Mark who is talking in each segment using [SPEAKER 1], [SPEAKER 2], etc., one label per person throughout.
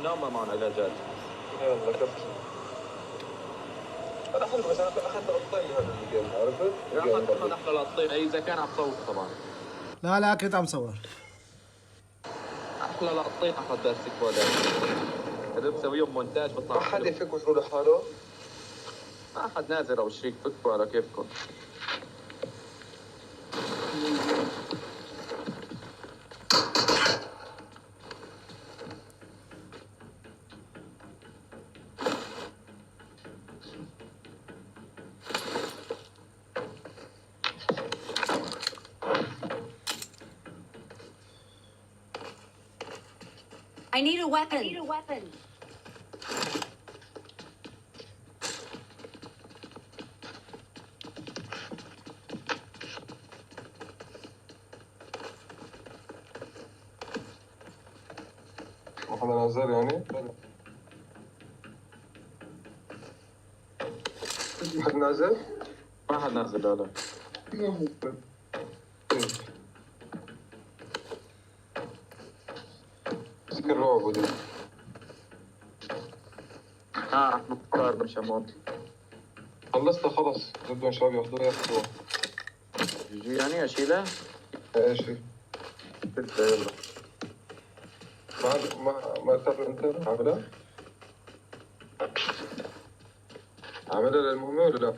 [SPEAKER 1] نومة مع العلاجات.
[SPEAKER 2] يلا كفت. هذا حلو بس انا اخذت قطين هذا الجيم عرفت؟
[SPEAKER 1] اخذ احلى لقطين اذا كان عم تصور طبعا.
[SPEAKER 3] لا كنت عم صور.
[SPEAKER 1] احلى لقطين اخذ درس كودا. اذا بتسويهم مونتاج بطلع.
[SPEAKER 2] ما حد يفكوا لحاله؟
[SPEAKER 1] ما حد نازل او شريك، فكوا على كيفكم.
[SPEAKER 4] I need a weapon.
[SPEAKER 2] واحد نازل يعني؟ حد نازل؟
[SPEAKER 1] ما حد نازل لا.
[SPEAKER 2] سكر رعب ودي.
[SPEAKER 1] مختار مش اموت.
[SPEAKER 2] خلصت خلص، بدهم شباب ياخذوها.
[SPEAKER 1] يعني اشيلها؟
[SPEAKER 2] ايش هي؟
[SPEAKER 1] يلا.
[SPEAKER 2] ما تبي انت عاملها؟ عاملها للمهمة ولا لا؟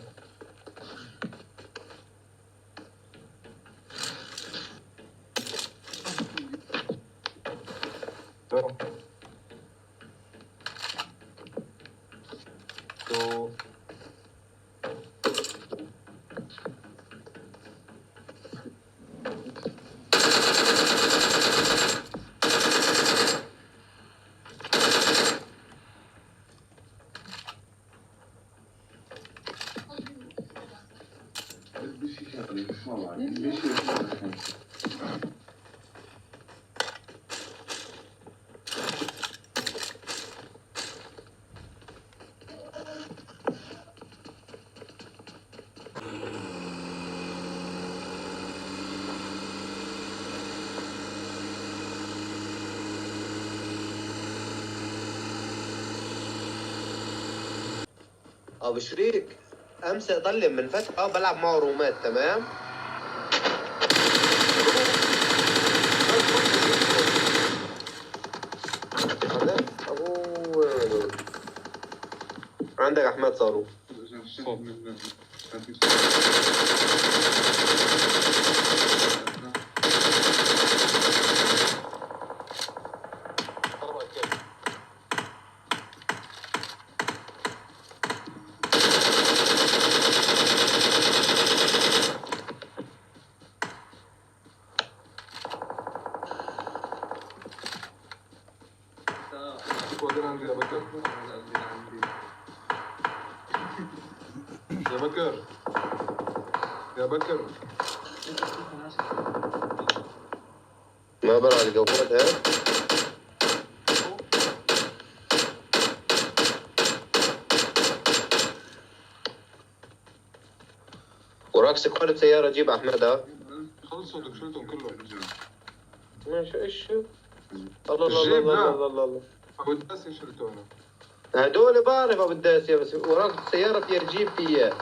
[SPEAKER 2] لا.
[SPEAKER 5] ابو شريك امس اضل من فتره بلعب معه رومات تمام. عندك احمد صاروخ.
[SPEAKER 2] يا بكر
[SPEAKER 5] ما برا الجواد ها. وراك سكواد بسيارة جيب أحمد ها.
[SPEAKER 2] خلصوا دكشلتهم كلهم.
[SPEAKER 5] ماشي إيش
[SPEAKER 2] الله
[SPEAKER 5] الله
[SPEAKER 2] أبو الداس يشلتونه.
[SPEAKER 5] هدول بعرف أبو الداسية بس وراك سيارة فيها تجيب فيها.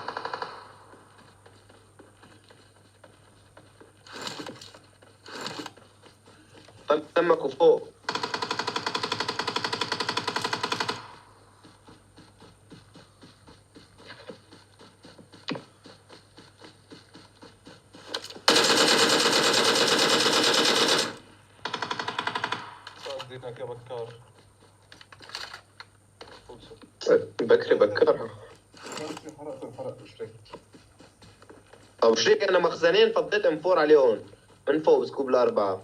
[SPEAKER 5] تمك وفوق.
[SPEAKER 2] صديقك يا بكار.
[SPEAKER 5] بكري بكرها.
[SPEAKER 2] حرق شريك.
[SPEAKER 5] أبو شريك أنا مخزنين فضيت M4 عليهم من فوق سكوب الأربعة.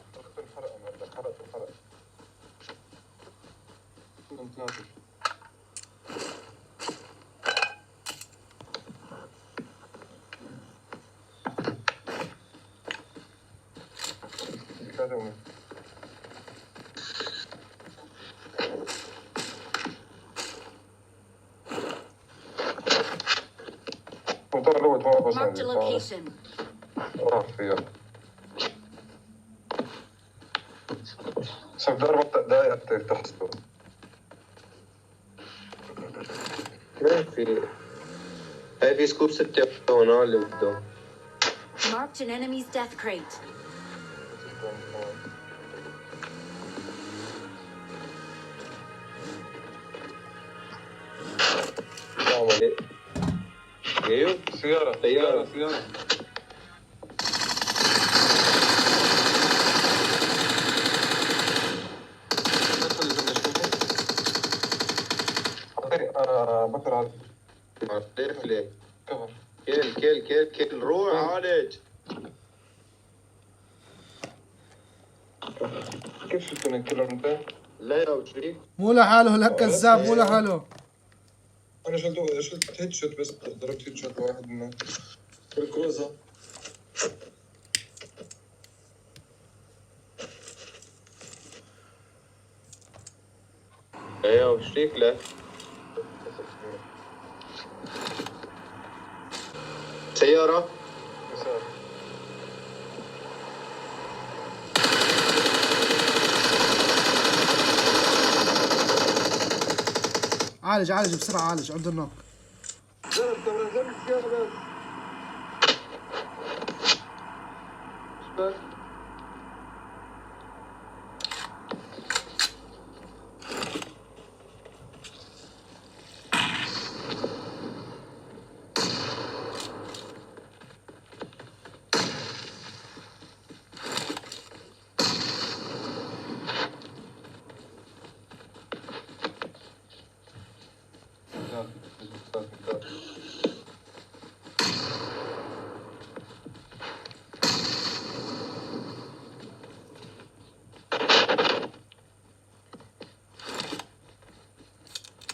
[SPEAKER 2] حرق.
[SPEAKER 4] Marked a location.
[SPEAKER 2] راح فيها. صار ضربة دقايق تحسبه.
[SPEAKER 5] هاي في سكوب 6 هون اللي بده.
[SPEAKER 4] Marked an enemy's death crate.
[SPEAKER 5] السلام عليكم. ايوه
[SPEAKER 2] سيارة
[SPEAKER 5] سيارة.
[SPEAKER 2] سيارة. بكر عادي.
[SPEAKER 5] ليك ليه؟
[SPEAKER 2] كفر.
[SPEAKER 5] كل روح عالج.
[SPEAKER 2] كيف شفتني كلهم انت؟
[SPEAKER 5] لا يا وشريك.
[SPEAKER 3] مو لحاله لا كذاب، مو لحاله.
[SPEAKER 2] انا شلت هيد شوت بس ضربت هيد شوت واحد منه بالكروزة.
[SPEAKER 5] يا وشريك لا. سيارة.
[SPEAKER 2] يسار.
[SPEAKER 3] عالج بسرعة، عالج عنده النوك.
[SPEAKER 2] زرب السيارة بس.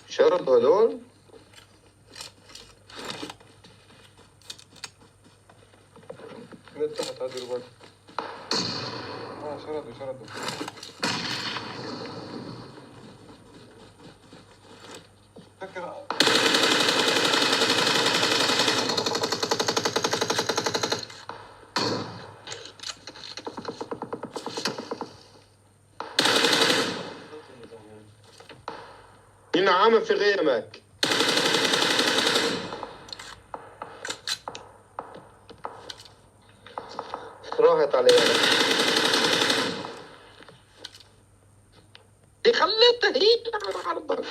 [SPEAKER 5] شرط هدول.
[SPEAKER 2] من تحت هذه الوقت. شردوا. فكر.
[SPEAKER 5] هنا عامل في غيمك. راحت عليها. دي خليتها هي على عرضك.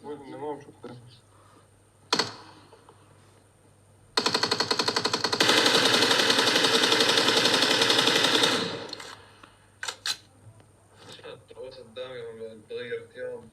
[SPEAKER 2] وين ما شفته. قدامي تغير ثياب.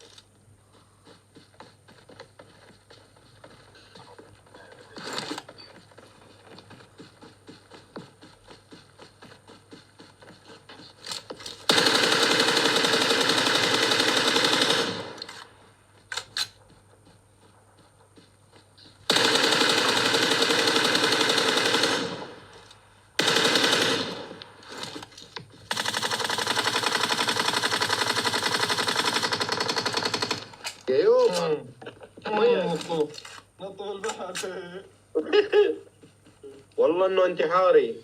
[SPEAKER 5] ايوه
[SPEAKER 2] نطوا البحر.
[SPEAKER 5] والله انه انتحاري.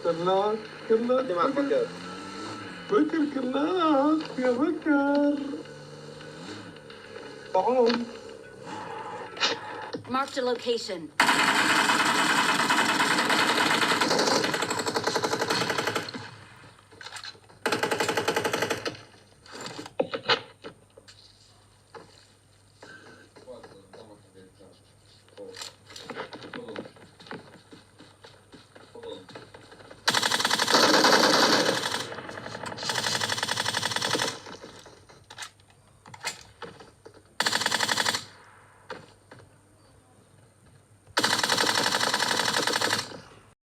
[SPEAKER 2] كرناك
[SPEAKER 5] بدي معك بكر.
[SPEAKER 2] كرناك يا بكر. تعال.
[SPEAKER 4] Marked a location.